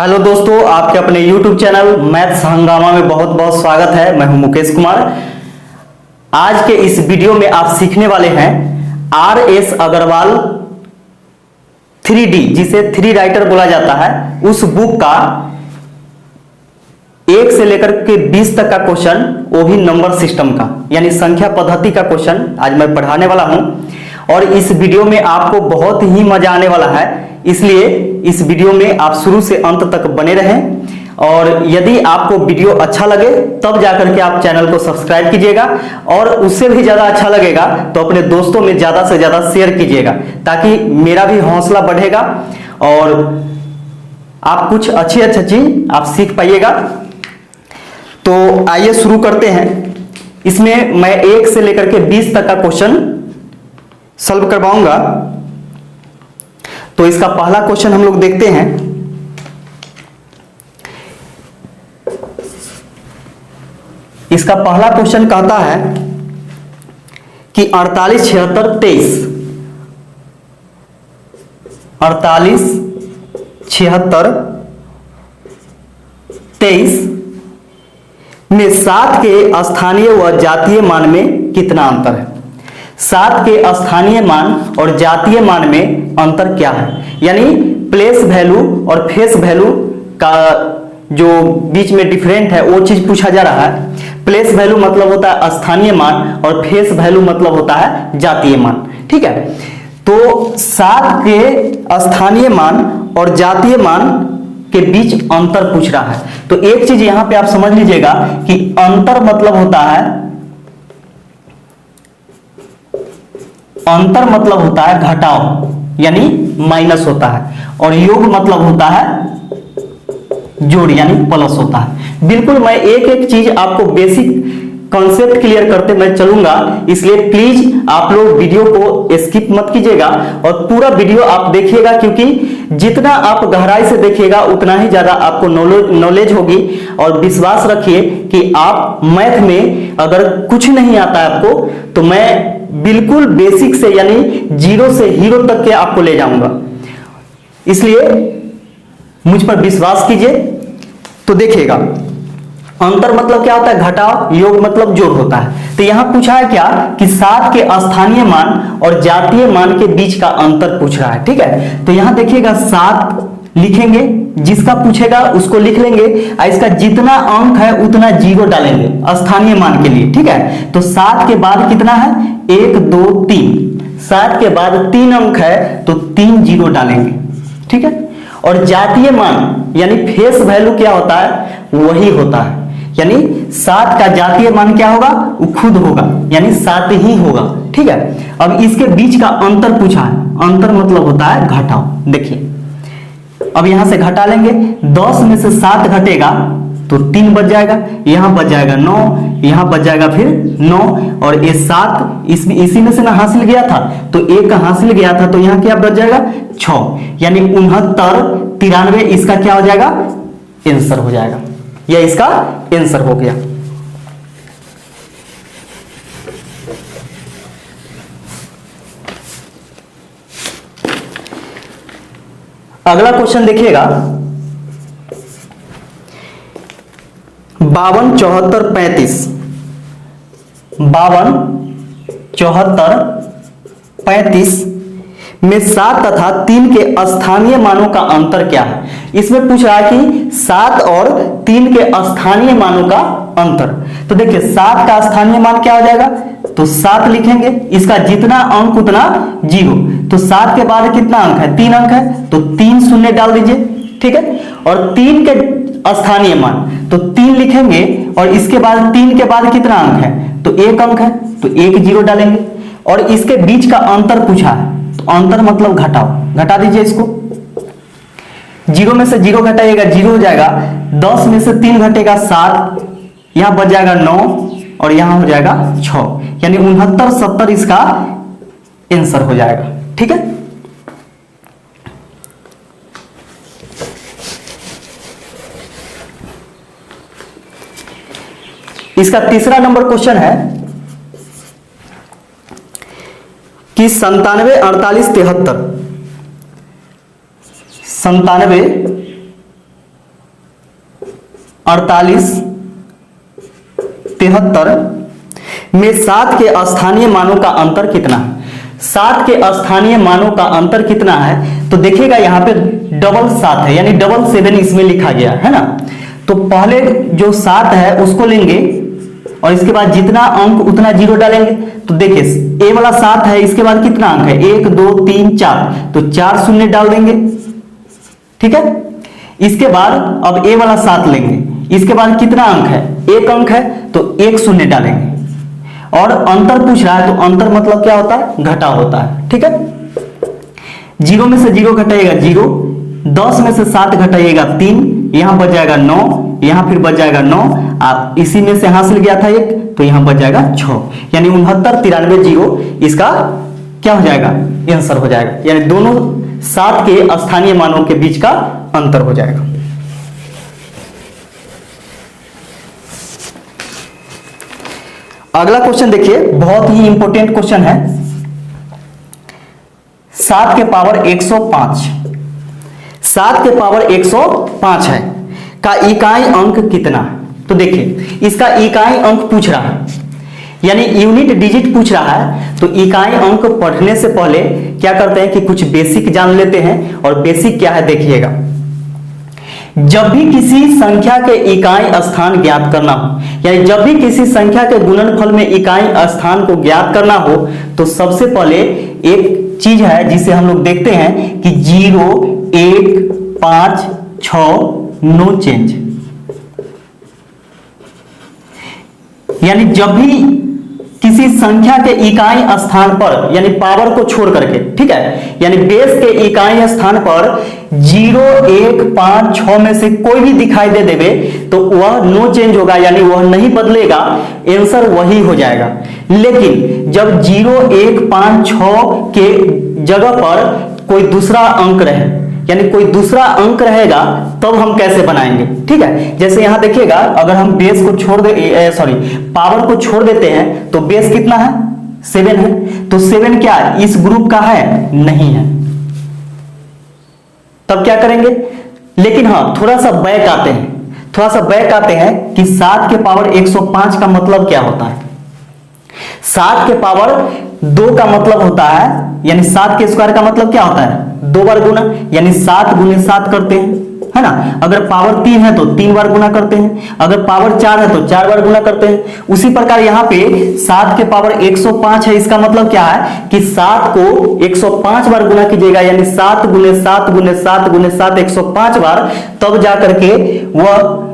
Hello दोस्तों, आपके अपने YouTube चैनल मैथ्स हंगामा में बहुत बहुत स्वागत है। मैं हूं मुकेश कुमार। आज के इस वीडियो में आप सीखने वाले हैं RS अग्रवाल 3D, जिसे 3 राइटर बोला जाता है, उस बुक का 1 से लेकर के 20 तक का क्वेश्चन, वो भी नंबर सिस्टम का यानी संख्या पद्धति का क्वेश्चन आज मैं पढ़ाने वाला हूं। और इस वीडियो में आपको बहुत ही मजा आने वाला है, इसलिए इस वीडियो में आप शुरू से अंत तक बने रहें। और यदि आपको वीडियो अच्छा लगे तब जाकर के आप चैनल को सब्सक्राइब कीजिएगा, और उससे भी ज्यादा अच्छा लगेगा तो अपने दोस्तों में ज्यादा से ज्यादा शेयर कीजिएगा, ताकि मेरा भी हौसला बढ़ेगा और आप कुछ अच्छी चीज आप सीख पाइएगा। तो आइए शुरू करते हैं। इसमें मैं 1 से लेकर के 20 तक का क्वेश्चन सॉल्व करवाऊंगा। तो इसका पहला क्वेश्चन हम लोग देखते हैं। इसका पहला क्वेश्चन कहता है कि 48 76 23 48 76 23 में 7 के स्थानीय व जातीय मान में कितना अंतर है। 7 के स्थानीय मान और जातीय मान में अंतर क्या है, यानी प्लेस वैल्यू और फेस वैल्यू का जो बीच में डिफरेंट है वो चीज पूछा जा रहा है। प्लेस वैल्यू मतलब होता है स्थानीय मान और फेस वैल्यू मतलब होता है जातीय मान। ठीक है, तो 7 के स्थानीय मान और जातीय मान के बीच अंतर पूछ रहा है। तो एक चीज यहां पे आप समझ लीजिएगा कि अंतर मतलब होता है घटाव, यानी माइनस होता है, और योग मतलब होता है जोड़ यानी प्लस होता है। बिल्कुल मैं एक एक चीज आपको बेसिक कॉन्सेप्ट क्लियर करते मैं चलूंगा, इसलिए प्लीज आप लोग वीडियो को स्किप मत कीजिएगा और पूरा वीडियो आप देखिएगा, क्योंकि जितना आप गहराई से देखिएगा उतना ही ज्यादा आपको नॉलेज होगी। और विश्वास रखिए कि आप मैथ में अगर कुछ नहीं आता है आपको, तो मैं बिल्कुल बेसिक से यानी जीरो से हीरो तक के आपको ले जाऊंगा, इसलिए मुझ पर विश्वास कीजिए। तो देखिएगा, अंतर मतलब क्या होता है घटाव, योग मतलब जोड़ होता है। तो यहां पूछा है क्या कि 7 के स्थानीय मान और जातीय मान के बीच का अंतर पूछ रहा है। ठीक है, तो यहां देखिएगा 7 लिखेंगे, जिसका पूछेगा उसको लिख लेंगे, और इसका जितना अंक है उतना जीरो डालेंगे स्थानीय मान के लिए। ठीक है, तो 7 के बाद कितना है 1 2 3, 7 के बाद 3 अंक है तो 3 जीरो डालेंगे। ठीक है, और जातीय मान यानी फेस वैल्यू क्या होता है, वही होता है, यानी 7 का जातीय मान क्या होगा, वो खुद होगा, यानी 7 ही होगा। ठीक है, अब इसके बीच का अंतर पूछा है, अंतर मतलब होता है घटाव। देखिए अब यहां से घटा लेंगे, 10 में से 7 घटेगा तो 3 बच जाएगा, यहां बच जाएगा 9, यहां बच जाएगा फिर 9, और ये 7 इसी में से ना हासिल गया था, तो 1 हासिल गया था, तो यहां क्या बच जाएगा 6, यानी 69 93 इसका क्या हो जाएगा, आंसर हो जाएगा। यह इसका आंसर हो गया। अगला क्वेश्चन देखिएगा, 52 74 35 52 74 35 में 7 तथा 3 के स्थानीय मानों का अंतर क्या है। इसमें पूछ रहा है कि 7 और 3 के स्थानीय मानों का अंतर। तो देखिए 7 का स्थानीय मान क्या हो जाएगा, तो 7 लिखेंगे, इसका जितना अंक उतना जीरो, तो 7 के बाद कितना अंक है 3 अंक है, तो 3 शून्य डाल दीजिए। ठीक है, और 3 के स्थानीय मान तो 3 लिखेंगे, और इसके बाद 3 के बाद कितना अंक है, तो 1 अंक है, तो 1 जीरो डालेंगे। और इसके बीच का अंतर पूछा है, तो अंतर मतलब घटाव, घटा दीजिए इसको, 0 में से 0 घटाइएगा 0 हो जाएगा, 10 में से 3 घटेगा 7, यहां बच जाएगा 9, और यहां हो जाएगा 6, यानी 69 70 इसका आंसर हो जाएगा। ठीक है, इसका तीसरा नंबर क्वेश्चन है कि 97 48 73 97 48 73 में 7 के स्थानीय मानों का अंतर कितना है? 7 के स्थानीय मानों का अंतर कितना है? तो देखिएगा यहाँ पे डबल 7 है, यानी डबल 7 इसमें लिखा गया है ना। तो पहले जो 7 है उसको लेंगे और इसके बाद जितना अंक उतना जीरो डालेंगे। तो देखिए ए वाला 7 है, इसके बाद कितना अंक है? 1 2 3 4, तो 4 शून्य डाल देंगे, ठीक है। इसके बाद अब ए वाला 7 लेंगे, इसके बाद कितना अंक है? 1 अंक है, तो 1 शून्य डालेंगे। और अंतर पूछ रहा है, तो अंतर मतलब क्या होता है? घटा होता है, ठीक है। 0 में से 0 घटाइएगा 0, 10 में से 7 घटाइएगा 3, यहां बच जाएगा 9, यहां फिर बच जाएगा 9, आप इसी में से हासिल गया था 1, तो यहां बच जाएगा 6, यानी 69 93 0 इसका क्या हो जाएगा? आंसर हो जाएगा, यानी दोनों 7 के स्थानीय मानों के बीच का अंतर हो जाएगा। अगला क्वेश्चन देखिए, बहुत ही इंपॉर्टेंट क्वेश्चन है। 7 के पावर 105, 7 के पावर 105 है का इकाई अंक कितना है? तो देखिए इसका इकाई अंक पूछ रहा है, यानी यूनिट डिजिट पूछ रहा है। तो इकाई अंक पढ़ने से पहले क्या करते हैं कि कुछ बेसिक जान लेते हैं। और बेसिक क्या है देखिएगा, जब भी किसी संख्या के इकाई स्थान ज्ञात करना हो, यानी जब भी किसी संख्या के गुणनफल में इकाई स्थान को ज्ञात करना हो, तो सबसे पहले एक चीज है जिसे हम लोग देखते हैं कि 0 1 5 6 नो चेंज। यानी जब भी किसी संख्या के इकाई स्थान पर, यानी पावर को छोड़ करके, ठीक है, यानी बेस के इकाई स्थान पर 0 1 5 6 में से कोई भी दिखाई दे देवे तो वह नो चेंज होगा, यानी वह नहीं बदलेगा, आंसर वही हो जाएगा। लेकिन जब 0 1 5 6 के जगह पर कोई दूसरा अंक रहे, यानी कोई दूसरा अंक रहेगा, तब हम कैसे बनाएंगे? ठीक है, जैसे यहां देखिएगा, अगर हम बेस को छोड़ दे पावर को छोड़ देते हैं तो बेस कितना है? 7 है। तो 7 क्या इस ग्रुप का है? नहीं है। तब क्या करेंगे? लेकिन हाँ, थोड़ा सा बैक आते हैं कि 7 के पावर 105 का मतलब क्या होता है? 7 के पावर 2 का मतलब होता है, यानी 7 के स्क्वायर का मतलब क्या होता है? 2 बार गुना, यानी 7 गुने 7 करते हैं, है ना। अगर पावर 3 है तो 3 बार गुना करते हैं, अगर पावर 4 है तो 4 बार गुना करते हैं। उसी प्रकार यहाँ पे 7 के पावर 105 है, इसका मतलब क्या है कि 7 को 105 बार गुना कीजिएगा, यानी 7 गुने 7 गुने 7 गुने 7 105 बार, तब जाकर के वह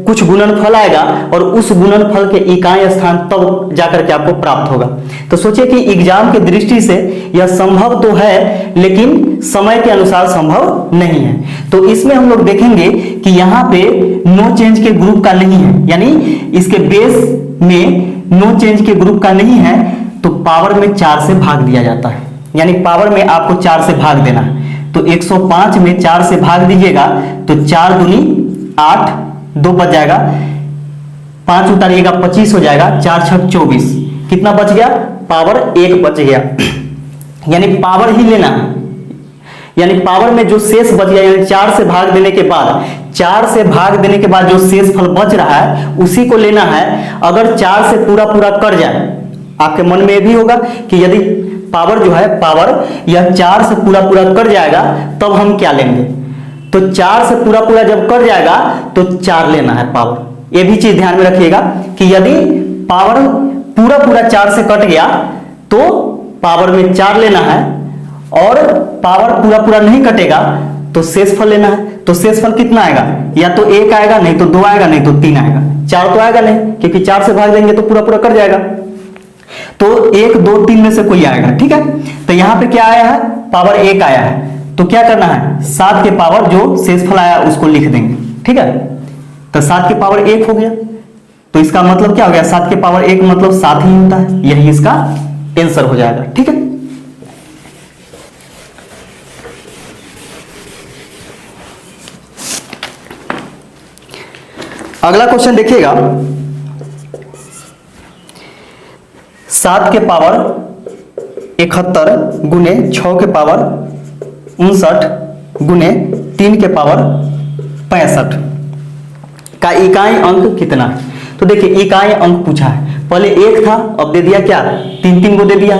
कुछ गुणनफल आएगा और उस गुणनफल के इकाई स्थान तब जाकर के आपको प्राप्त होगा। तो सोचिए कि एग्जाम की दृष्टि से यह संभव तो है, लेकिन समय के अनुसार संभव नहीं है। तो इसमें हम लोग देखेंगे कि यहाँ पे नो चेंज के ग्रुप का नहीं है, यानी इसके बेस में नो चेंज के ग्रुप का नहीं है, तो पावर में 4 से भाग दिया जाता है, यानी पावर में आपको 4 से भाग देना है। तो 105 में 4 से भाग दीजिएगा तो 4 दूनी 8, 2 बच जाएगा, 5 उतारिएगा 25 हो जाएगा, 4 6 24, कितना बच गया? पावर 1 बच गया, यानी पावर ही लेना है, यानी पावर में जो शेष बच गया, यानी 4 से भाग देने के बाद, 4 से भाग देने के बाद जो शेष फल बच रहा है उसी को लेना है। अगर 4 से पूरा पूरा कट जाए, आपके मन में यह भी होगा कि यदि पावर जो है, पावर यह 4 से पूरा पूरा कट जाएगा तब हम क्या लेंगे? तो 4 से पूरा पूरा जब कट जाएगा तो 4 लेना है पावर। ये भी चीज ध्यान में रखिएगा कि यदि पावर पूरा पूरा 4 से कट गया तो पावर में 4 लेना है, और पावर पूरा पूरा नहीं कटेगा तो शेषफल लेना है। तो शेषफल कितना आएगा? या तो 1 आएगा, नहीं तो 2 आएगा, नहीं तो 3 आएगा, 4 तो आएगा नहीं, क्योंकि 4 से भाग देंगे तो पूरा पूरा कट जाएगा। तो 1 2 3 में से कोई आएगा, ठीक है। तो यहां पे क्या आया है? पावर 1 आया है, तो क्या करना है? 7 के पावर जो शेषफल आया उसको लिख देंगे, ठीक है। तो 7 के पावर 1 हो गया, तो इसका मतलब क्या हो गया? 7 के पावर 1 मतलब 7 ही होता है, यही इसका आंसर हो जाएगा, ठीक है। अगला क्वेश्चन देखिएगा, 7 के पावर 71 गुने 6 के पावर 59 गुने 3 के पावर 65। का इकाई अंक कितना है। तो देखिए इकाई अंक पूछा है, पहले 1 था, अब दे दिया क्या 3 को दे दिया,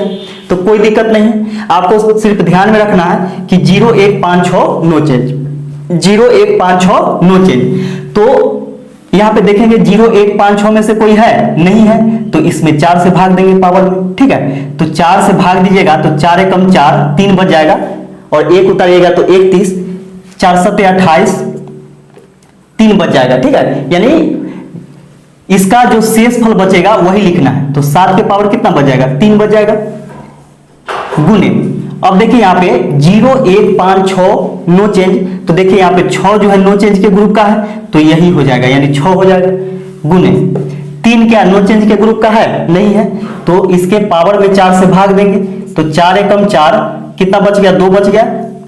तो कोई दिक्कत नहीं है। आपको सिर्फ ध्यान में रखना है कि 0 1 5 6 नो चेंज, 0 1 5 6 नो चेंज। तो यहाँ पे देखेंगे 0 1 5 6 में से कोई है नहीं है, तो इसमें 4 से भाग देंगे पावर में, ठीक है। तो 4 से भाग दीजिएगा तो 4 एकम 4, 3 बच जाएगा, और 1 उतारिएगा तो 1 30, 4 7 28, 3 बच जाएगा, ठीक है। यानी इसका जो शेष फल बचेगा वही लिखना है। तो 7 के पावर कितना बच जाएगा 3 बच जाएगा, गुने। अब देखिए यहाँ पे 0 1 5 6 नो चेंज, तो देखिए यहाँ पे 6 जो है नो चेंज के ग्रुप का है, तो यही हो जाएगा, यानी 6 हो जाएगा, गुने 3 क्या नो चेंज के ग्रुप का है नहीं है, तो इसके पावर में 4 से भाग देंगे, तो 4 एकम 4, कितना बच गया 2 बच गया,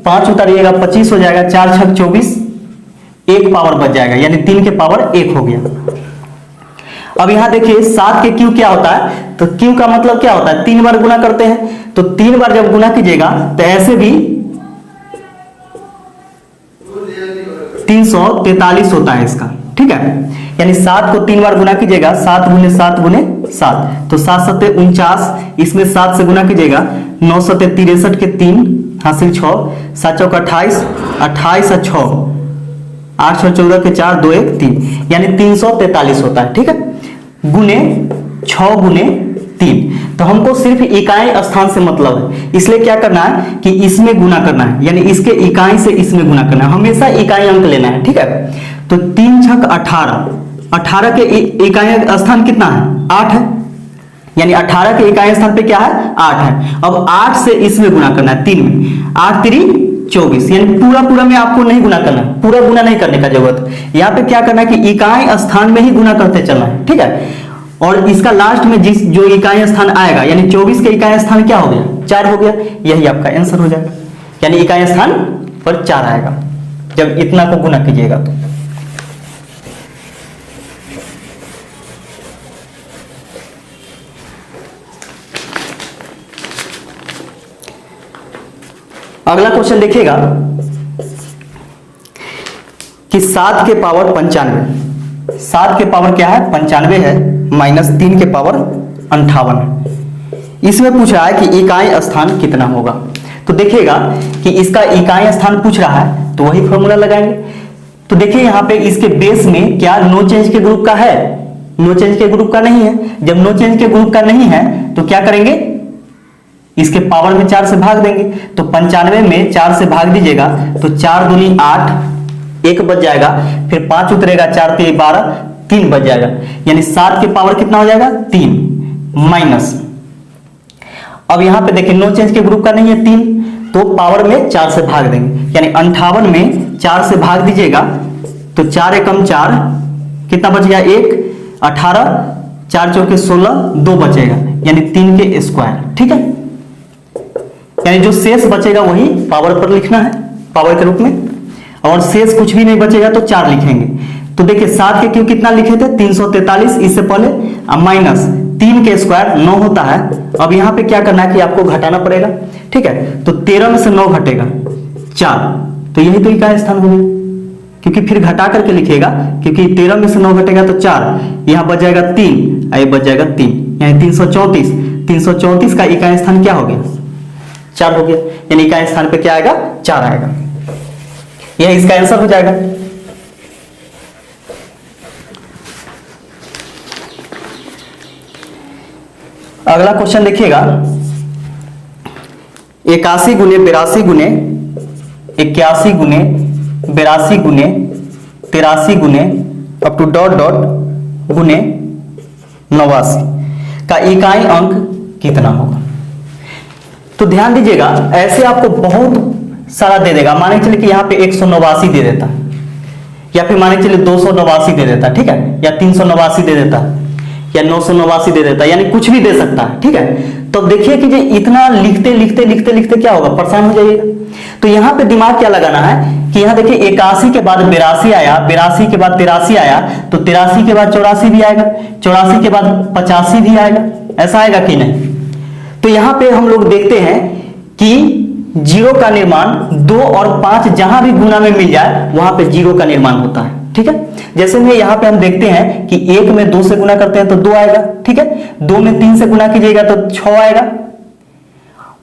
5 उतारिएगा 25 हो जाएगा, 4 6 24, 1 पावर बच जाएगा, यानी 3 के पावर 1 हो गया। अब यहां देखिए 7 के क्यू क्या होता है, तो क्यू का मतलब क्या होता है 3 बार गुना करते हैं, तो 3 बार जब गुना कीजिएगा तो ऐसे भी 343 होता है इसका, ठीक है। यानी 7 को 3 बार गुना कीजिएगा, 7 गुने 7 गुने 7, तो 7 7 49, इसमें 7 से गुना कीजिएगा, 9 7 63 के 3 हासिल 6, 7 चौक 28, 28 और 6, 8 6 14 के 4 2 1 3, यानी 343 होता है, ठीक है, गुने 6 गुने 3। तो हमको सिर्फ इकाई स्थान से मतलब है, इसलिए क्या करना है कि इसमें गुना करना है, यानी इसके इकाई से इसमें गुना करना है, हमेशा इकाई अंक लेना है, ठीक है। तो 3 छक 18, 18 के इकाई स्थान कितना है 8 है, यानी 18 के इकाई स्थान पे क्या है 8 है। अब 8 से इसमें गुना करना है 3 में, 8 3 24, यानी पूरा पूरा में आपको नहीं गुना करना, पूरा गुना नहीं करने का जरूरत, यहाँ पे क्या करना है कि इकाई स्थान में ही गुना करते चलना है, ठीक है। और इसका लास्ट में जिस जो इकाई स्थान आएगा, यानी 24 के इकाई स्थान क्या हो गया 4 हो गया, यही आपका आंसर हो जाएगा, यानी इकाई स्थान पर 4 आएगा जब इतना को गुना कीजिएगा तो। अगला क्वेश्चन देखिएगा कि 7 के पावर 95, 7 के पावर क्या है 95 है, माइनस 3 के पावर 58 है। इसमें पूछ रहा है कि इकाई स्थान कितना होगा। तो देखिएगा कि इसका इकाई स्थान पूछ रहा है, तो वही फॉर्मूला लगाएंगे। तो देखिए यहाँ पे इसके बेस में क्या नो चेंज के ग्रुप का है, नो चेंज के ग्रुप का नहीं है। जब नो चेंज के ग्रुप का नहीं है तो क्या करेंगे, इसके पावर में 4 से भाग देंगे। तो 95 में 4 से भाग दीजिएगा तो 4 दूनी 8, 1 बच जाएगा, फिर 5 उतरेगा, 4 3 12, 3 बच जाएगा, यानी 7 के पावर कितना हो जाएगा 3 माइनस। अब यहां पे देखिए नो चेंज के ग्रुप का नहीं है 3, तो पावर में 4 से भाग देंगे, यानी 58 में 4 से भाग दीजिएगा तो 4 एकम 4, कितना बच गया 1, 18, 4 चौके 16, 2 बचेगा, यानी 3 के स्क्वायर, ठीक है। यानी जो शेष बचेगा वही पावर पर लिखना है, पावर के रूप में, और शेष कुछ भी नहीं बचेगा तो 4 लिखेंगे। तो देखिए 7 के क्यों कितना लिखे थे 343 इससे पहले, माइनस 3 के स्क्वायर 9 होता है। अब यहाँ पे क्या करना है कि आपको घटाना पड़ेगा, ठीक है। तो 13 में से 9 घटेगा 4, तो यही तो इकाई स्थान हो गया, क्योंकि फिर घटा करके लिखिएगा, क्योंकि 13 में से 9 घटेगा तो 4, यहाँ बच जाएगा 3, ये बच जाएगा 3, यानी 334। 334 का इकाई स्थान क्या हो गया 4 हो गया, यानी इकाई स्थान पे क्या आएगा 4 आएगा, यह इसका आंसर हो जाएगा। अगला क्वेश्चन देखिएगा 81 गुने 82 गुने 81 गुने 82 गुने 83 गुने अप टू डॉट डॉट गुने 89 का इकाई अंक कितना होगा। तो ध्यान दीजिएगा, ऐसे आपको बहुत सारा दे देगा, माने चलिए कि यहाँ पे 189 दे देता, या फिर माने चलिए 289 दे देता, ठीक है, या 389 दे देता, या 989 दे देता, यानी कुछ भी दे सकता है, ठीक है। तो देखिए कि इतना लिखते लिखते लिखते लिखते क्या होगा, परेशान हो जाइएगा। तो यहाँ पे दिमाग क्या लगाना है कि यहाँ देखिए 81 के बाद 82 आया, 82 के बाद 83 आया, तो 83 के बाद 84 भी आएगा, 84 के बाद 85 भी आएगा, ऐसा आएगा कि नहीं। तो यहाँ पे हम लोग देखते हैं कि 0 का निर्माण 2 और 5 जहां भी गुना में मिल जाए वहां पे 0 का निर्माण होता है, ठीक है। जैसे में यहाँ पे हम देखते हैं कि 1 में 2 से गुना करते हैं तो 2 आएगा, ठीक है। 2 में 3 से गुना कीजिएगा तो 6 आएगा,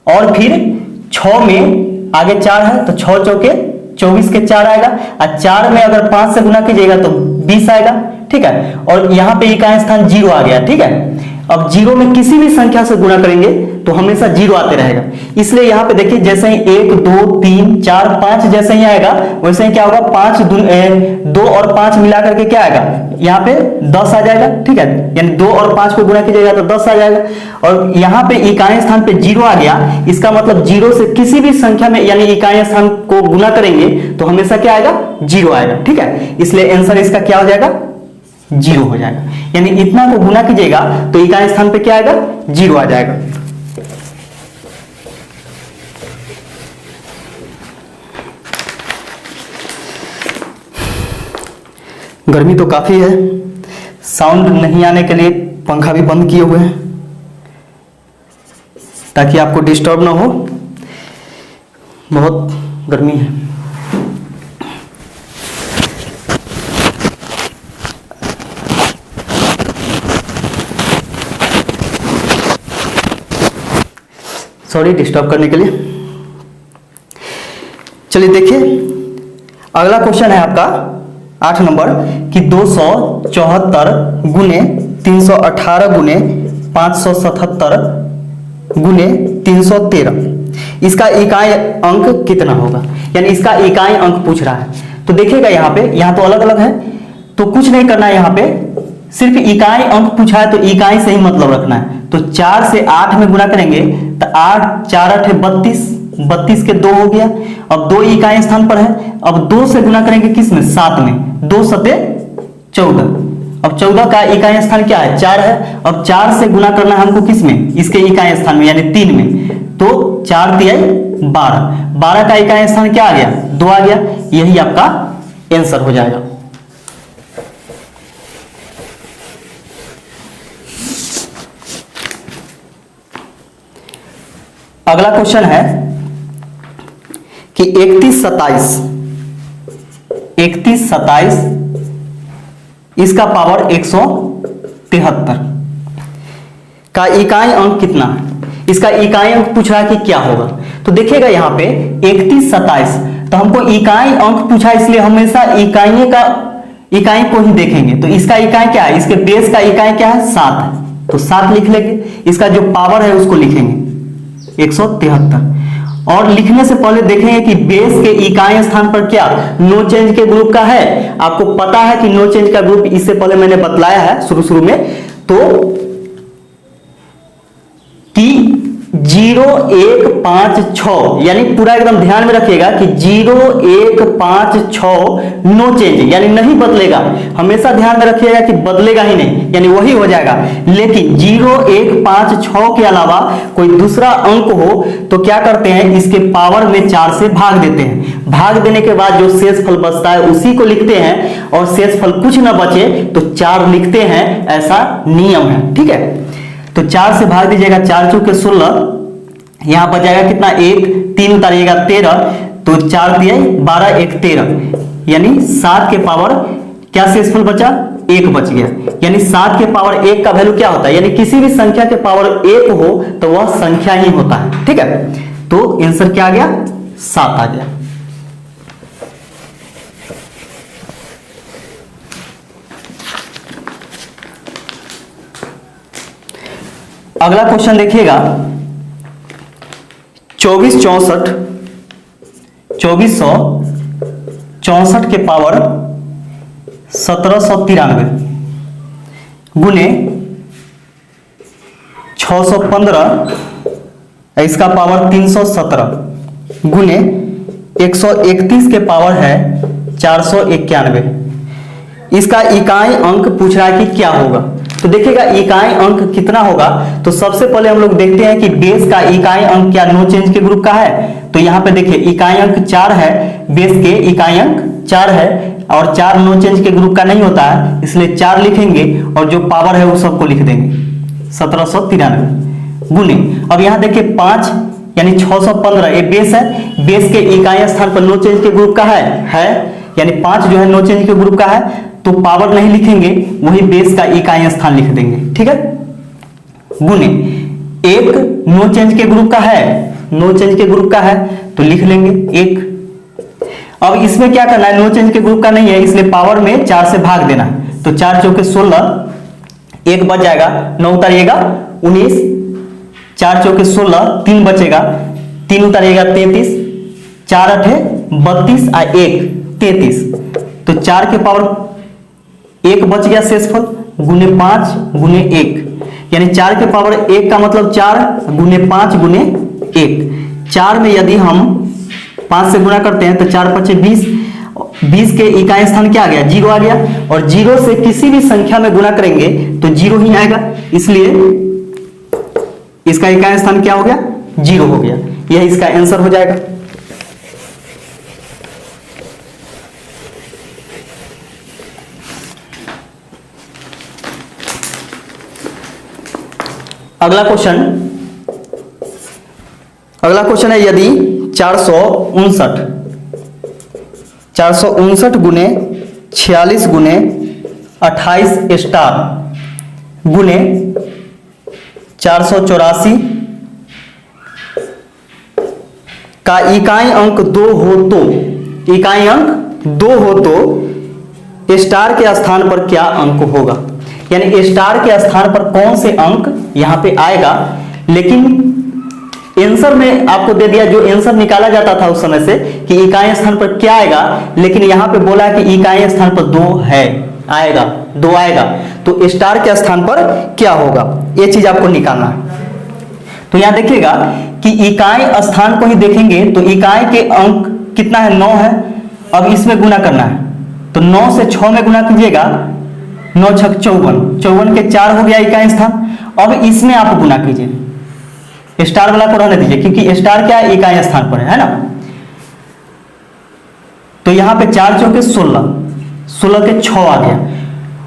और फिर 6 में आगे 4 है तो 6 चौके 24 के 4 आएगा, और 4 में अगर 5 से गुना कीजिएगा तो 20 आएगा, ठीक है। और यहाँ पे इकाई स्थान 0 आ गया, ठीक है। अब 0 में किसी भी संख्या से गुणा करेंगे तो हमेशा 0 आते रहेगा, इसलिए यहाँ पे देखिए जैसे ही 1 2 3 4 5 जैसे ही आएगा वैसे ही क्या होगा, 2 और 5 मिला करके क्या आएगा, यहाँ पे 10 आ जाएगा, ठीक है। यानी 2 और 5 को गुणा कीजिएगा तो 10 आ जाएगा, और यहाँ पे इकाई स्थान पे 0 आ गया, इसका मतलब 0 से किसी भी संख्या में यानी इकाई स्थान को गुणा करेंगे तो हमेशा क्या आएगा, 0 आएगा, ठीक है। इसलिए आंसर इसका क्या हो जाएगा, 0 हो जाएगा। यानी इतना को गुना कीजिएगा तो इकाई स्थान पे क्या आएगा, 0 आ जाएगा। गर्मी तो काफी है, साउंड नहीं आने के लिए पंखा भी बंद किए हुए हैं ताकि आपको डिस्टर्ब ना हो, बहुत गर्मी है। सॉरी डिस्टर्ब करने के लिए। चलिए देखिए अगला क्वेश्चन है आपका 8 नंबर कि 274 गुने 318 गुने 577 गुने 313 इसका इकाई अंक कितना होगा, यानी इसका इकाई अंक पूछ रहा है। तो देखिएगा यहाँ पे, यहाँ तो अलग अलग है तो कुछ नहीं करना है, यहाँ पे सिर्फ इकाई अंक पूछा है तो इकाई से ही मतलब रखना है। तो 4 से 8 में गुणा करेंगे तो 8 4 8 32, 32 के 2 हो गया। अब 2 इकाई स्थान पर है, अब 2 से गुणा करेंगे किस में, 7 में, 2 सते 14। अब 14 का इकाई स्थान क्या है, 4 है। अब 4 से गुणा करना है हमको किस में, इसके इकाई स्थान में यानी 3 में, तो 4 तिहाई 12, 12 का इकाई स्थान क्या आ गया, 2 आ गया। यही आपका आंसर हो जाएगा। अगला क्वेश्चन है कि 31 27 इसका पावर 173 का इकाई अंक कितना है, इसका इकाई अंक पूछ रहा है कि क्या होगा। तो देखिएगा यहाँ पे 31 27 तो हमको इकाई अंक पूछा, इसलिए हमेशा इकाई को ही देखेंगे। तो इसका इकाई क्या है, इसके बेस का इकाई क्या है, 7 है, तो 7 लिख लेंगे। इसका जो पावर है उसको लिखेंगे 173, और लिखने से पहले देखेंगे कि बेस के इकाई स्थान पर क्या नो चेंज के ग्रुप का है। आपको पता है कि नो चेंज का ग्रुप इससे पहले मैंने बतलाया है शुरू में, तो कि 0 1 5 6 यानी पूरा एकदम ध्यान में रखिएगा कि 0 1 5 6 नो चेंज यानी नहीं बदलेगा। हमेशा ध्यान में रखिएगा कि बदलेगा ही नहीं, यानी वही हो जाएगा। लेकिन 0 1 5 6 के अलावा कोई दूसरा अंक हो तो क्या करते हैं, इसके पावर में 4 से भाग देते हैं। भाग देने के बाद जो शेष फल बचता है उसी को लिखते हैं, और शेष फल कुछ ना बचे तो 4 लिखते हैं, ऐसा नियम है, ठीक है। तो 4 से भाग दीजिएगा, 4 चौके 16, यहां बच जाएगा कितना, 1 3 उतारिएगा 13, तो 4 दिए 12 1 13, यानी 7 के पावर क्या शेषफल बचा, 1 बच गया। यानी 7 के पावर 1 का वैल्यू क्या होता है, यानी किसी भी संख्या के पावर 1 हो तो वह संख्या ही होता है, ठीक है। तो आंसर क्या आ गया, 7 आ गया। अगला क्वेश्चन देखिएगा 2464 के पावर 1793 गुने 615 इसका पावर 317 गुने 131 के पावर है 491, इसका इकाई अंक पूछ रहा है कि क्या होगा। तो देखिएगा इकाई अंक कितना होगा, तो सबसे पहले हम लोग देखते हैं कि बेस का इकाई अंक क्या नो चेंज के ग्रुप का है। तो यहाँ पे देखिए इकाई अंक 4 है, बेस के इकाई अंक 4 है, और 4 नो चेंज के ग्रुप का नहीं होता है, इसलिए 4 लिखेंगे और जो पावर है वो सबको लिख देंगे 1793 गुने। अब यहाँ देखिए 5 यानी 615 ये बेस है, बेस के इकाई स्थान पर नो चेंज के ग्रुप का है यानी 5 जो है नो चेंज के ग्रुप का है, तो पावर नहीं लिखेंगे, वही बेस का इकाई स्थान लिख देंगे, ठीक है। गुने 1 नो चेंज के ग्रुप का है, नो चेंज के ग्रुप का है तो लिख लेंगे 1। अब इसमें क्या करना है, नो चेंज के ग्रुप का नहीं है, इसलिए पावर में 4 से भाग देना है, तो 4 चौके 16, 1 बच जाएगा, 9 उतारिएगा 19, 4 चौके 16, 3 बचेगा, 3 उतारिएगा 33, 4 8 32 और 1 33, तो 4 के पावर 1 बच गया शेषफल, गुने 5 गुने 1, यानी 4 के पावर 1 का मतलब 4 गुने 5 गुने 1। 4 में यदि हम 5 से गुणा करते हैं तो 4 5 20, 20 के इकाई स्थान क्या आ गया, 0 आ गया, और 0 से किसी भी संख्या में गुणा करेंगे तो 0 ही आएगा, इसलिए इसका इकाई स्थान क्या हो गया, 0 हो गया। यह इसका आंसर हो जाएगा। अगला क्वेश्चन है, यदि 459 गुने 46 गुने 28 स्टार गुने 484 का इकाई अंक 2 हो तो, इकाई अंक 2 हो तो स्टार के स्थान पर क्या अंक होगा, यानी स्टार के स्थान पर कौन से अंक यहां पे आएगा। लेकिन आंसर में आपको दे दिया, जो आंसर निकाला जाता था उस समय से कि इकाई स्थान पर क्या आएगा, लेकिन यहां पे बोला कि इकाई स्थान पर 2 है, आएगा 2 आएगा, तो स्टार के स्थान पर क्या होगा, यह चीज आपको निकालना है। तो यहां देखिएगा कि इकाई स्थान को ही देखेंगे तो इकाई के अंक कितना है, 9 है। अब इसमें गुना करना है, तो 9 से 6 में गुना कीजिएगा, 9 6 54, 54 के 4 हो गया इकाई स्थान। अब इसमें आप गुना कीजिए, स्टार वाला को रहने दीजिए, क्योंकि स्टार क्या है, इकाई स्थान पर है ना। तो यहां पे 4 चौके 16, 16 के 6 आ गया।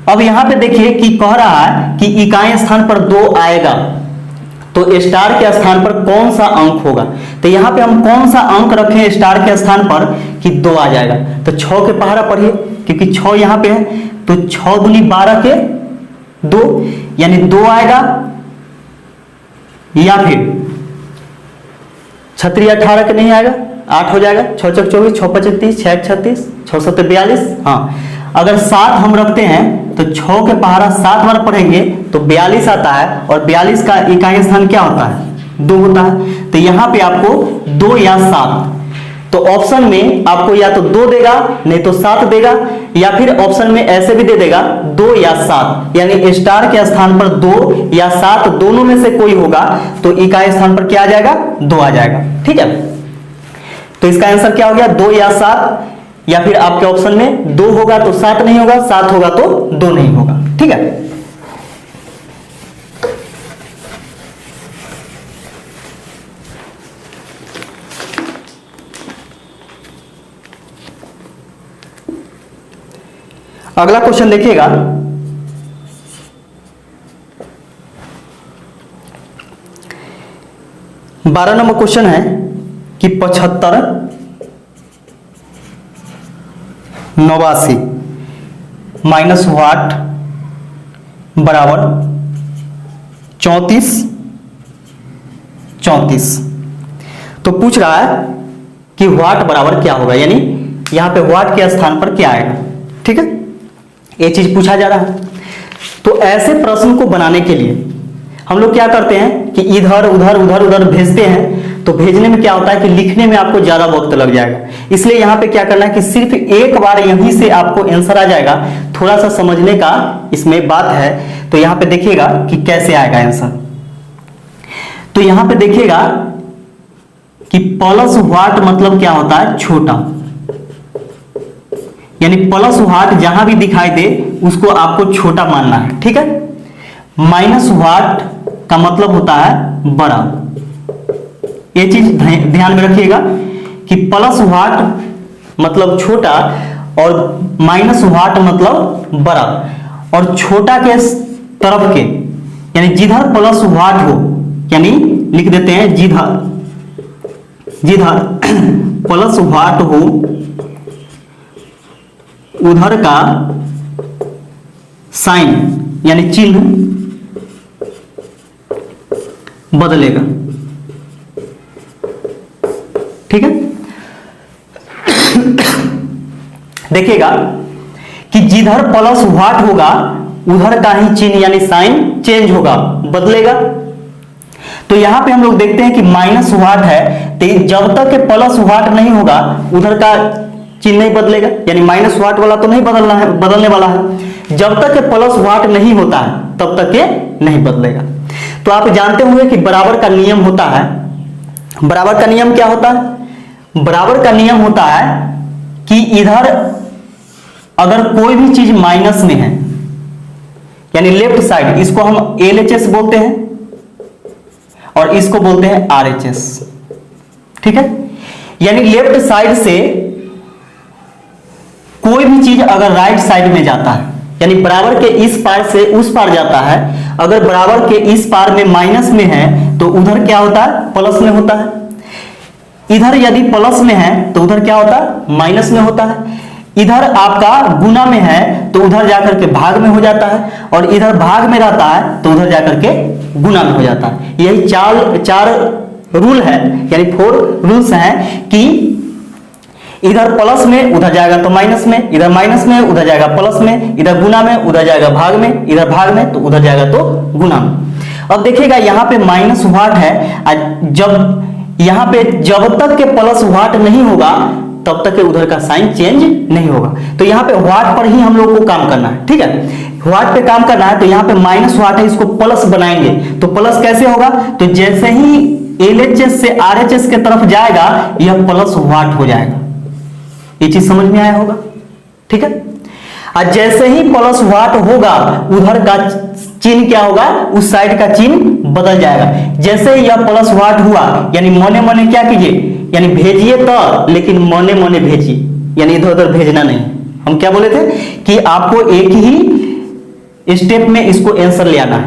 अब यहां पे देखिए कि कह रहा है कि इकाई स्थान पर 2 आएगा, तो स्टार के स्थान पर कौन सा अंक होगा, तो यहां पे हम कौन सा अंक रखें स्टार के स्थान पर कि 2 आ जाएगा। तो 6 के पहाड़ा पढ़िए, क्योंकि 6 यहां पे है, तो 6 दूनी 12 के 2, यानी 2 आएगा, या फिर 6 18 के नहीं आएगा, 8 हो जाएगा, 6 चौक 24, 6 5 30, 6 36, 6 7 42। हाँ, अगर 7 हम रखते हैं तो 6 के पहाड़ा 7 बार पढ़ेंगे तो 42 आता है, और 42 का इकाई स्थान क्या होता है, 2 होता है। तो यहां पे आपको 2 या 7, तो ऑप्शन में आपको या तो 2 देगा, नहीं तो 7 देगा, या फिर ऑप्शन में ऐसे भी दे देगा 2 या 7, यानी स्टार के स्थान पर 2 या 7 दोनों में से कोई होगा, तो इकाई स्थान पर क्या आ जाएगा, 2 आ जाएगा, ठीक है। तो इसका आंसर क्या हो गया, 2 या 7, या फिर आपके ऑप्शन में 2 होगा तो 7 नहीं होगा, 7 होगा तो 2 नहीं होगा, ठीक है। अगला क्वेश्चन देखिएगा, बारह नंबर क्वेश्चन है कि 75 89 माइनस वाट बराबर 34 34। तो पूछ रहा है कि वाट बराबर क्या होगा, यानी यहां पे वाट के स्थान पर क्या आएगा, ठीक है, ये चीज पूछा जा रहा है। तो ऐसे प्रश्न को बनाने के लिए हम लोग क्या करते हैं कि इधर उधर उधर उधर भेजते हैं, तो भेजने में क्या होता है कि लिखने में आपको ज्यादा वक्त लग जाएगा। इसलिए यहां पे क्या करना है कि सिर्फ एक बार यहीं से आपको आंसर आ जाएगा, थोड़ा सा समझने का इसमें बात है। तो यहां पे देखिएगा कि कैसे आएगा आंसर। तो यहां पे देखिएगा कि प्लस वाट मतलब क्या होता है, छोटा, यानी प्लस वाट जहां भी दिखाई दे उसको आपको छोटा मानना है, ठीक है। माइनस वाट का मतलब होता है बड़ा, ये चीज ध्यान में रखिएगा कि प्लस वाट मतलब छोटा और माइनस वाट मतलब बड़ा, और छोटा के तरफ के यानी जिधर प्लस वाट हो, यानी लिख देते हैं जिधर, जिधर प्लस वाट हो उधर का साइन यानी चिन्ह बदलेगा। ठीक है, देखिएगा कि जिधर प्लस व्हाट होगा उधर का ही चिन्ह यानी साइन चेंज होगा, बदलेगा। तो यहां पे हम लोग देखते हैं कि माइनस व्हाट है, तो जब तक प्लस व्हाट नहीं होगा उधर का चिन्ह नहीं बदलेगा, यानी माइनस व्हाट वाला तो नहीं बदलने वाला है। जब तक प्लस व्हाट नहीं होता है तब तक ये नहीं बदलेगा। तो आप जानते होंगे कि बराबर का नियम होता है। बराबर का नियम क्या होता है? बराबर का नियम होता है कि इधर अगर कोई भी चीज माइनस में है यानी लेफ्ट साइड, इसको हम LHS बोलते हैं और इसको बोलते हैं RHS। ठीक है, यानी लेफ्ट साइड से कोई भी चीज अगर राइट साइड में जाता है यानी बराबर के इस पार से उस पार जाता है, अगर बराबर के इस पार में माइनस में है तो उधर क्या होता है? प्लस में होता है। इधर यदि प्लस में है तो उधर क्या होता है? माइनस में होता है। इधर आपका गुना में है तो उधर जाकर के भाग में हो जाता है, और इधर भाग में रहता है तो उधर जाकर के गुना में हो जाता है। यही चार रूल है, यानी 4 रूल्स हैं कि इधर प्लस में उधर जाएगा तो माइनस में, इधर माइनस में उधर जाएगा प्लस में, इधर गुना में उधर जाएगा भाग में, इधर भाग में तो उधर जाएगा तो गुना में। अब देखिएगा यहाँ पे माइनस व्हाट है, जब यहाँ पे जब तक के प्लस व्हाट नहीं होगा तब तक के उधर का साइन चेंज नहीं होगा। तो यहाँ पे व्हाट पर ही हम लोग को काम करना है। ठीक है, व्हाट पे काम करना है, तो यहाँ पे माइनस व्हाट है, इसको प्लस बनाएंगे। तो प्लस कैसे होगा? तो जैसे ही LHS से RHS के तरफ जाएगा यह प्लस व्हाट हो जाएगा। ये चीज समझ में आया होगा? ठीक है, और जैसे ही प्लस व्हाट होगा उधर का चिन्ह क्या होगा? उस साइड का चिन्ह बदल जाएगा। जैसे ही यह प्लस व्हाट हुआ यानी मने मने क्या कीजिए, यानी भेजिए तो, लेकिन मने मने भेजिए, यानी इधर उधर भेजना नहीं। हम क्या बोले थे कि आपको एक ही स्टेप में इसको आंसर ले आना है।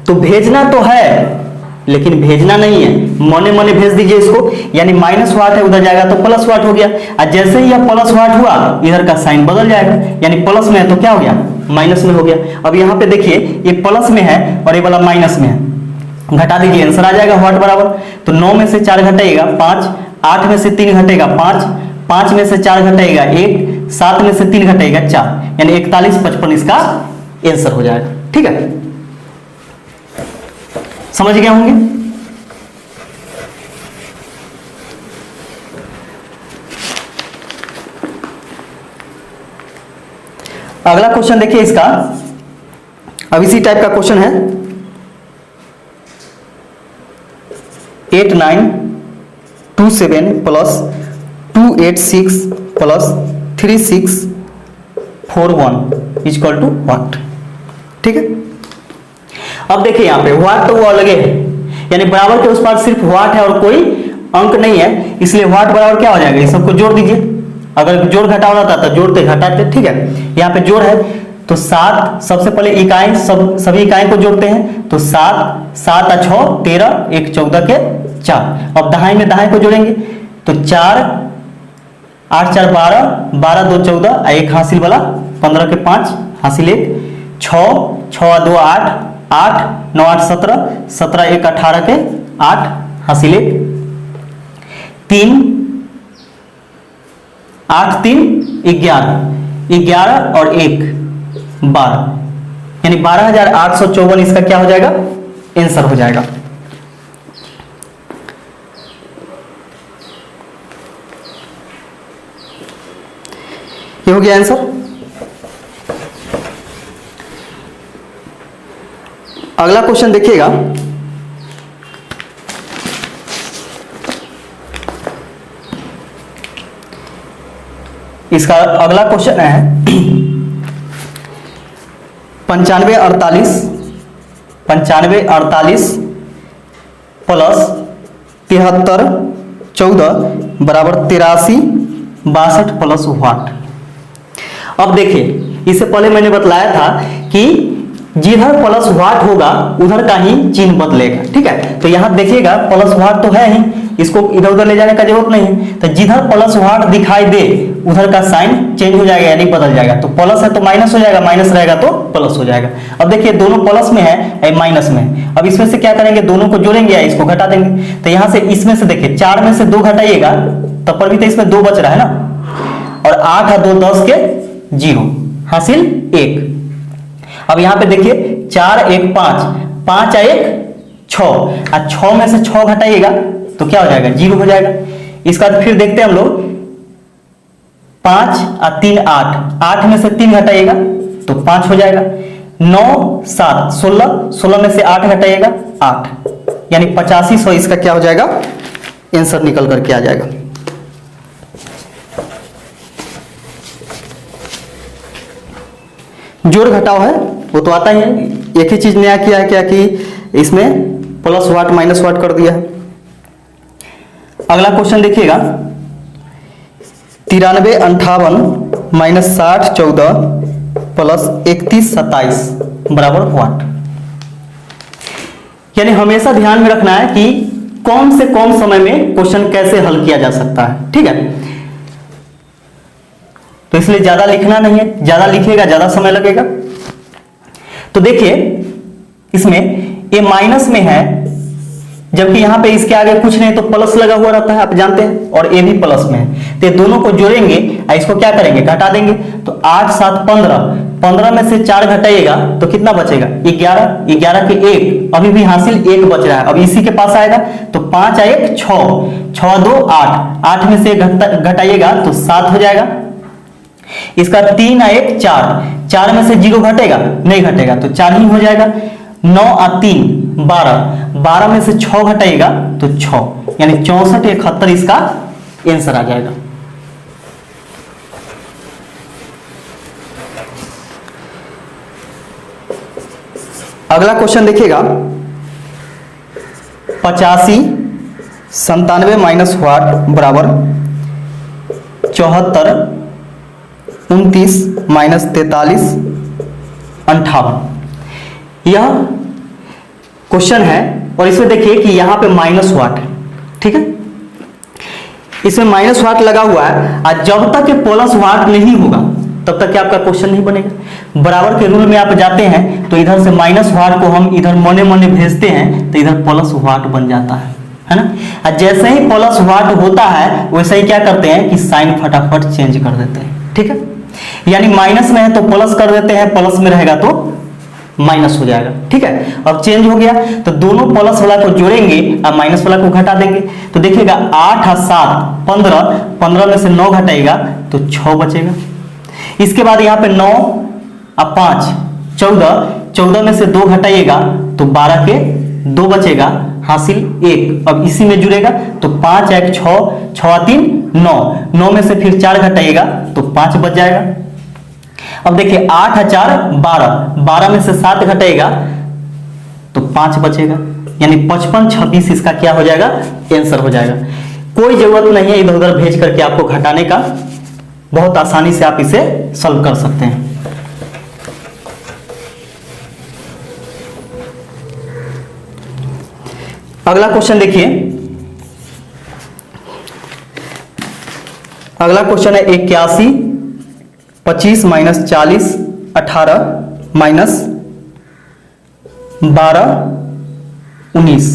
तो भेजना तो है लेकिन भेजना नहीं है, मने मने भेज दीजिए इसको। यानी माइनस व्हाट है उधर जाएगा तो प्लस व्हाट हो गया, और जैसे ही यह प्लस व्हाट हुआ इधर का साइन बदल जाएगा, यानी प्लस में है तो क्या हो गया? माइनस में हो गया। अब यहाँ पे देखिए ये प्लस में है और ये वाला माइनस में है, घटा दीजिए आंसर आ जाएगा व्हाट बराबर। तो 9 में से 4 घटेगा 5, 8 में से 3 घटेगा 5, 5 में से 4 घटेगा 1, 7 में से 3 घटेगा 4, यानी 41, 55 इसका आंसर हो जाएगा। ठीक है, समझ गए होंगे? अगला क्वेश्चन देखिए इसका, अब इसी टाइप का क्वेश्चन है। 8927 plus 286 plus 3641 equal to what? ठीक है, अब देखिए यहाँ पे व्हाट तो वो अलगे है, यानी बराबर के उस पार सिर्फ व्हाट है और कोई अंक नहीं है, इसलिए व्हाट बराबर क्या हो जाएगा? इस सबको जोड़ दीजिए। अगर जोड़ घटाव रहता तो जोड़ते घटाते। ठीक है, यहाँ पे जोड़ है तो 7, सबसे पहले इकाई सभी इकाई को जोड़ते हैं। तो 7, 7 और 6 13, 1 14 के 4। अब दहाई में दहाई को जोड़ेंगे तो 4, 8 4 12, 12 2 14, 1 हासिल वाला 15 के 5 हासिल 1, 6 6 2 8, 8 9 8 17, 17 1 18 के 8 हासिल 1, 3 8 3 11, 11 और 1 12, यानी 12,854 इसका क्या हो जाएगा? आंसर हो जाएगा। ये हो गया आंसर। अगला क्वेश्चन देखिएगा, इसका अगला क्वेश्चन है 9548 प्लस 73 14 बराबर 83 62 प्लस व्हाट? अब देखिए इससे पहले मैंने बतलाया था कि जिधर प्लस व्हाट होगा उधर का ही चिन्ह बदलेगा। ठीक है, तो यहां देखिएगा प्लस व्हाट तो है ही, इसको इधर उधर ले जाने का जरूरत नहीं है। तो जिधर प्लस व्हाट दिखाई दे उधर का साइन चेंज हो जाएगा यानी बदल जाएगा। तो प्लस है तो माइनस हो जाएगा, माइनस रहेगा तो प्लस हो जाएगा। अब देखिए दोनों प्लस में है, माइनस में है। अब इसमें से क्या करेंगे, दोनों को जोड़ेंगे या इसको घटा देंगे। तो यहां से इसमें से देखिए 4 में से 2 घटाइएगा तब पर भी तो इसमें 2 बच रहा है ना, और 8 और 2 10 के 0 हासिल 1। अब यहां पे देखिए 4 1 5, 5 1 6, और 6 में से 6 घटाइएगा तो क्या हो जाएगा, 0 हो जाएगा। इसके बाद फिर देखते हैं हम लोग 5 और 3 8, 8 में से 3 घटाइएगा तो 5 हो जाएगा। 9 7 16, 16 में से 8 घटाइएगा 8, यानी 8500 इसका क्या हो जाएगा, आंसर निकल करके आ जाएगा। जोड़ घटाव है वो तो आता ही है, एक ही चीज नया किया है क्या कि इसमें प्लस वाट माइनस वाट कर दिया है। अगला क्वेश्चन देखिएगा 93 58 माइनस 60 14 प्लस 31 27 बराबर वाट। यानी हमेशा ध्यान में रखना है कि कौन से कौन समय में क्वेश्चन कैसे हल किया जा सकता है, ठीक है। तो इसलिए ज्यादा लिखना नहीं है, ज्यादा लिखिएगा ज्यादा समय लगेगा। तो देखिए इसमें ये माइनस में है, जबकि यहां पे इसके आगे कुछ नहीं तो प्लस लगा हुआ रहता है, आप जानते हैं, और ये भी प्लस में है। तो दोनों को जोड़ेंगे और इसको क्या करेंगे, घटा देंगे। तो 8 7 15, 15 में से 4 घटाइएगा तो कितना बचेगा, 11, 11 के 1, अभी भी हासिल 1 बच रहा है। अब इसी के पास आएगा तो 5 1 6, 6 2 8, 8 में से घटाइएगा तो 7 हो जाएगा। इसका 3 1 4, 4 में से 0 घटेगा, नहीं घटेगा तो 4 ही हो जाएगा। 9 और 3 12, 12 में से 6 घटाइएगा तो 6, यानी 64 71 इसका आंसर आ जाएगा। अगला क्वेश्चन देखिएगा 85 97 माइनस वाट बराबर 74 29 माइनस 43 58। यह क्वेश्चन है और इसमें देखिए कि यहां पे माइनस वाट है, ठीक है, इसमें माइनस वाट लगा हुआ है। और जब तक ये प्लस वाट नहीं होगा तब तक आपका क्वेश्चन नहीं बनेगा। बराबर के रूल में आप जाते हैं तो इधर से माइनस वाट को हम इधर मने मने भेजते हैं तो इधर प्लस वाट बन जाता है ना। और जैसे ही प्लस वाट होता है वैसे ही क्या करते हैं कि साइन फटाफट चेंज कर देते हैं, ठीक है। यानी माइनस में है तो प्लस कर देते हैं, प्लस में रहेगा तो माइनस हो जाएगा, ठीक है। अब चेंज हो गया तो दोनों प्लस वाला को जोड़ेंगे और माइनस वाला को घटा देंगे। तो देखिएगा 8 और 7 15, 15 में से 9 घटाएगा तो 6 बचेगा। इसके बाद यहाँ पे 9 और 5 14, 14 में से 2 घटाइएगा तो 12 के 2 बचेगा, हासिल 1। अब इसी में जुड़ेगा तो 5 1 6, 6 3 9, 9 में से फिर 4 घटाइएगा तो 5 बच जाएगा। अब देखिए 8 और 4 12, 12 में से 7 घटाएगा तो 5 बचेगा, यानी 55 26 इसका क्या हो जाएगा, आंसर हो जाएगा। कोई जरूरत नहीं है इधर उधर भेज करके आपको घटाने का, बहुत आसानी से आप इसे सॉल्व कर सकते हैं। अगला क्वेश्चन देखिए, अगला क्वेश्चन है 81 25 माइनस 40 18 माइनस 12 19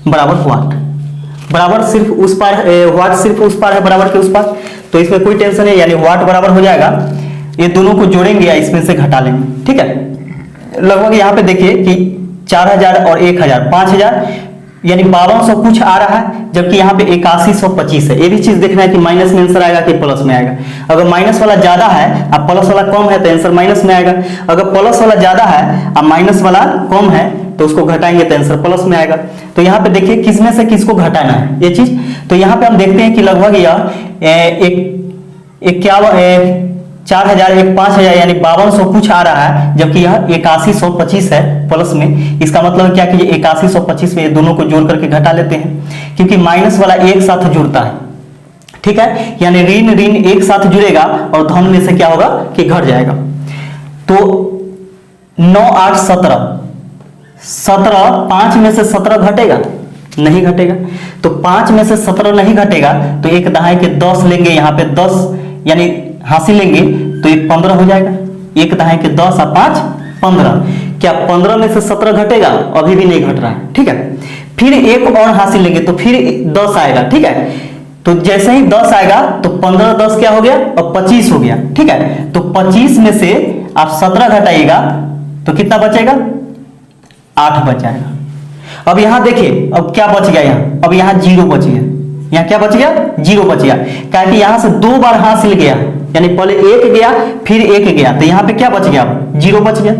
बराबर वाट। बराबर सिर्फ उस पार, वाट सिर्फ उस पार है बराबर के उस पार, तो इसमें कोई टेंशन नहीं, यानी वाट बराबर हो जाएगा। ये दोनों को जोड़ेंगे या इसमें से घटा लेंगे, ठीक है। लगभग यहाँ पे देखिए कि 4000 और 1000 5000, यानी 5200 कुछ आ रहा है, जबकि यहाँ पे 8125 है। ये भी चीज देखना है कि माइनस में आंसर आएगा कि प्लस में आएगा। अगर माइनस वाला ज्यादा है और प्लस वाला कम है तो आंसर माइनस में आएगा। अगर प्लस वाला ज्यादा है और माइनस वाला कम है तो उसको घटाएंगे तो आंसर प्लस में आएगा। तो यहाँ पे देखिए किस में से किसको घटाना है ये चीज। तो यहाँ पे हम देखते हैं कि लगभग यह 4000 5000 यानी 5200 कुछ आ रहा है, जबकि यह 8125 है प्लस में। इसका मतलब क्या कि 8125 में ये दोनों को जोड़ करके घटा लेते हैं, क्योंकि माइनस वाला एक साथ जुड़ता है, ठीक है। यानी ऋण ऋण एक साथ जुड़ेगा और धन में से क्या होगा कि घट जाएगा। तो 9 8 17, 5 में से 17 घटेगा, नहीं घटेगा। तो 5 में से 17 नहीं घटेगा तो एक दहाई के 10 लेंगे, यहाँ पे 10 यानी हासिल लेंगे तो ये 15 हो जाएगा। एक दहाई के 10 और 5 15। क्या 15 में से 17 घटेगा? अभी भी नहीं घट रहा है, ठीक है। फिर एक और हासिल लेंगे तो फिर 10 आएगा, ठीक है। तो जैसे ही 10 आएगा तो 15 10 क्या हो गया? और 25 हो गया, ठीक है। तो 25 में से आप 17 घटाइएगा तो कितना बचेगा? 8 बच जाएगा। अब यहां देखिए, अब क्या बच गया? यहां अब यहां 0 बच गया। यहां क्या बच गया? 0 बच गया, क्योंकि यहां से 2 बार हासिल गया, यानी पहले 1 गया फिर 1 गया, तो यहां पे क्या बच गया? 0 बच गया।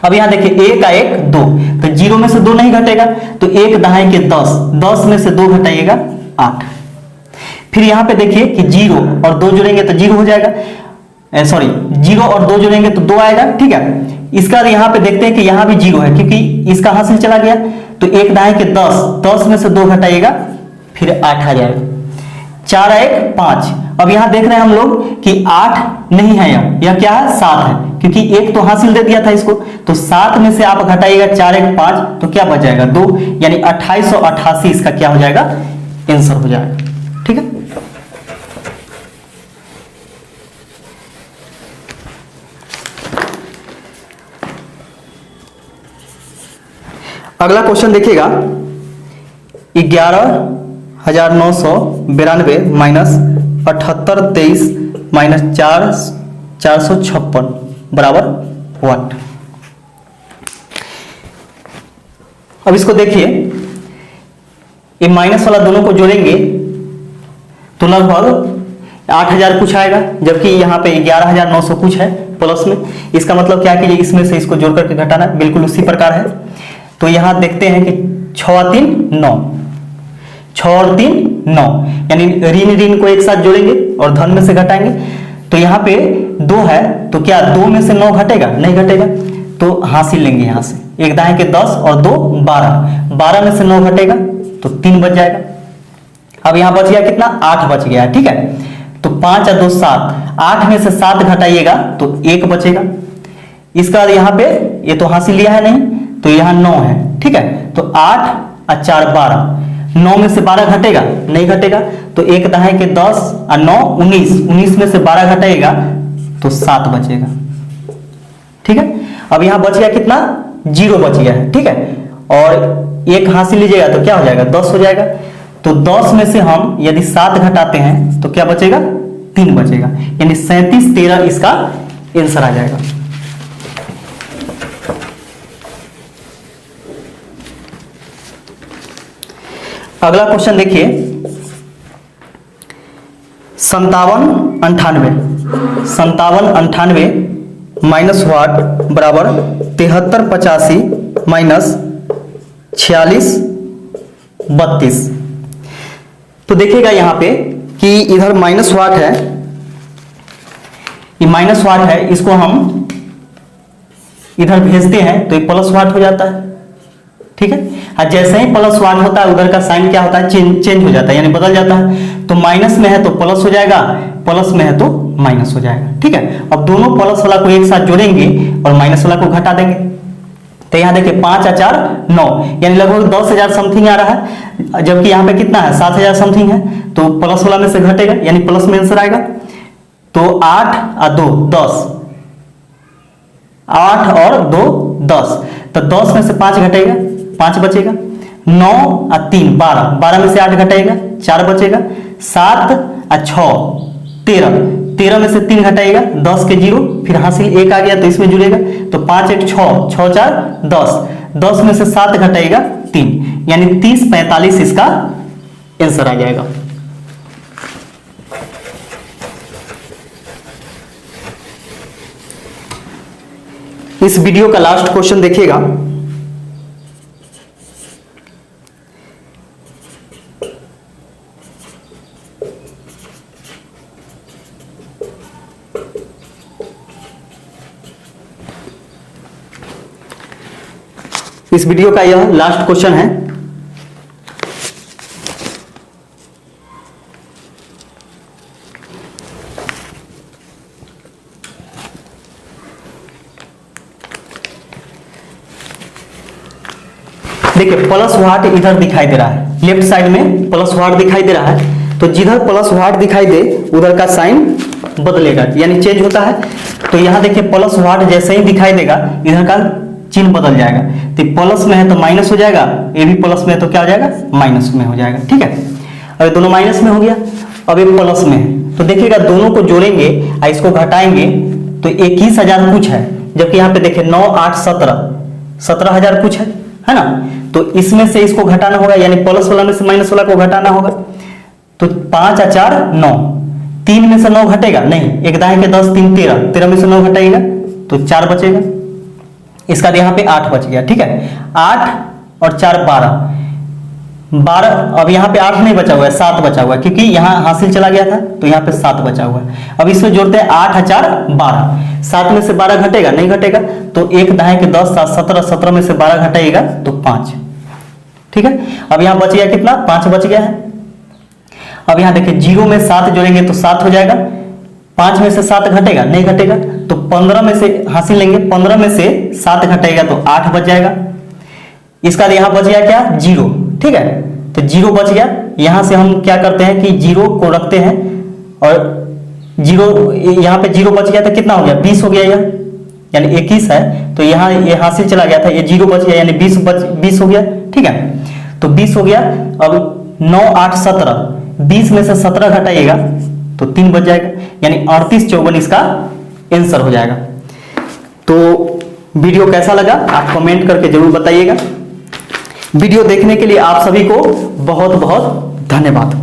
अब यहां देखिए 1 का 1 2, तो 0 में से 2 नहीं घटेगा, तो 1 दहाई के 10, 10 में से 2 घटाइएगा 8। फिर यहां पे देखिए कि 0 और 2 जोड़ेंगे तो 0 हो जाएगा, सॉरी 0 और 2 जोड़ेंगे तो 2 आएगा, ठीक है। इसका यहां पे देखते हैं कि यहां भी 0 है, क्योंकि इसका हासिल चला गया। तो 1 दहाई के 10, 10 में से 2 घटाइएगा फिर 8 आ जाएगा। 4 1 5। अब यहां देख रहे हैं हम लोग कि 8 नहीं है, यह क्या है? 7 है, क्योंकि 1 तो हासिल दे दिया था इसको। तो 7 में से आप घटाइएगा 4 1 5, तो क्या बच जाएगा? 2, यानी 2888 इसका क्या हो जाएगा? आंसर हो जाएगा, ठीक है। अगला क्वेश्चन देखिएगा, 11,992 माइनस 7823 माइनस 456 बराबर व्हाट? अब इसको देखिए, ये माइनस वाला दोनों को जोड़ेंगे तो लगभग 8000 कुछ आएगा, जबकि यहाँ पे 11,900 कुछ है प्लस में। इसका मतलब क्या है कि इसमें से इसको जोड़ करके घटाना, बिल्कुल उसी प्रकार है। तो यहां देखते हैं कि 6 और 3 9, 6 और 3 9, यानी ऋण ऋण को एक साथ जोड़ेंगे और धन में से घटाएंगे। तो यहाँ पे 2 है, तो क्या 2 में से 9 घटेगा? नहीं घटेगा, तो हासिल लेंगे यहां से। 1 दहाई के 10 और 2 12, 12 में से 9 घटेगा तो 3 बच जाएगा। अब यहां बच गया कितना? 8 बच गया, ठीक है। तो 5 और 2 7, 8 में से 7 घटाइएगा तो 1 बचेगा। इसका यहाँ पे ये तो हासिल लिया है नहीं, तो यहाँ 9 है, ठीक है। तो 8 और 4 12, 9 में से 12 घटेगा? नहीं घटेगा, तो 1 दहाई के 10 और 9 19, 19 में से 12 घटाइएगा तो 7 बचेगा, ठीक है। अब यहाँ बच गया कितना? 0 बच गया है, ठीक है। और 1 हासिल लीजिएगा तो क्या हो जाएगा? 10 हो जाएगा। तो 10 में से हम यदि 7 घटाते हैं तो क्या बचेगा? 3 बचेगा, यानी 37 13 इसका आंसर आ जाएगा। अगला क्वेश्चन देखिए, 5798 माइनस वाट बराबर 7385 माइनस 4632। तो देखिएगा यहां पे कि इधर माइनस वाट है, ये माइनस वाट है, इसको हम इधर भेजते हैं तो ये प्लस वाट हो जाता है, ठीक है। और जैसे ही प्लस वाट होता है उधर का साइन क्या होता है? चेंज हो जाता है, यानी बदल जाता है। तो माइनस में है तो प्लस हो जाएगा, प्लस में है तो माइनस हो जाएगा, ठीक है। अब दोनों प्लस वाला को एक साथ जोड़ेंगे और माइनस वाला को घटा देंगे। तो यहाँ देखिए 5 और 4 9, यानी लगभग 10,000 समथिंग आ रहा है, जबकि यहाँ पे कितना है? 7,000 समथिंग है। तो प्लस वाला में से घटेगा, यानी प्लस में आंसर आएगा। तो 8 और 2 10, 8 और 2 10, तो 10 में से 5 घटेगा, 5 बचेगा। 9 और 3 12, 12 में से 8 घटाएगा 4 बचेगा। 7 और 6 13, 13 में से 3 घटाएगा, 10 के 0, फिर हासिल 1 आ गया तो इसमें जुड़ेगा। तो 5 1 6, 6 4 10, 10 में से 7 घटाएगा 3, यानी 30 45 इसका आंसर आ जाएगा। इस वीडियो का लास्ट क्वेश्चन देखिएगा, इस वीडियो का यह लास्ट क्वेश्चन है। देखिए प्लस वाट इधर दिखाई दे रहा है, लेफ्ट साइड में प्लस वाट दिखाई दे रहा है। तो जिधर प्लस वाट दिखाई दे उधर का साइन बदलेगा, यानी चेंज होता है। तो यहाँ देखिए प्लस वाट जैसे ही दिखाई देगा इधर का चिन्ह बदल जाएगा। तो प्लस में है तो माइनस हो जाएगा, ये भी प्लस में है तो क्या हो जाएगा, माइनस में हो जाएगा। ठीक है, अब दोनों माइनस में हो गया, अब ये प्लस में है। तो देखिएगा दोनों को जोड़ेंगे और इसको घटाएंगे तो 21,000 कुछ है, जबकि यहाँ पे देखिए 9 8 17,000 कुछ है ना। तो इसमें से इसको घटाना होगा, यानी प्लस वाला में से माइनस वाला को घटाना होगा। तो 5 और 4 9, 3 में से 9 घटेगा नहीं, एक दाएं के 10 3 13, 13 में से 9 घटाएगा तो 4 बचेगा। इसका यहाँ पे 8 बच गया। ठीक है, 8 और 4 12, अब यहाँ पे 8 नहीं बचा हुआ है, 7 बचा हुआ है, क्योंकि यहाँ हासिल चला गया था तो यहाँ पे 7 बचा हुआ है। अब इसमें जोड़ते हैं 8 और 4 12, 7 में से 12 घटेगा नहीं घटेगा, तो एक दाएं के 10 7 17, 17 में से 12 घटाएगा तो 5। ठीक है, अब यहाँ बच गया कितना, 5 बच गया है। अब यहाँ देखिए 0 में 7 जोड़ेंगे तो 7 हो जाएगा, 5 में से 7 घटेगा नहीं घटेगा, तो 15 में से हासिल लेंगे, 15 में से 7 घटेगा तो 8 बच जाएगा। इसका यहाँ बच गया क्या, 0। ठीक है, तो 0 बच गया। यहां से हम क्या करते हैं कि 0 को रखते हैं और 0 यहाँ पे 0 बच गया तो कितना हो गया, 20 हो गया यह, यानी 21 है तो यहाँ ये हासिल चला गया था, ये 0 बच गया यानी 20 हो गया। ठीक है, तो 20 हो गया। अब 9 8 17, 20 में से 17 घटाइएगा तो 3 बच जाएगा, यानी 38 54 इसका आंसर हो जाएगा। तो वीडियो कैसा लगा आप कमेंट करके जरूर बताइएगा। वीडियो देखने के लिए आप सभी को बहुत बहुत धन्यवाद।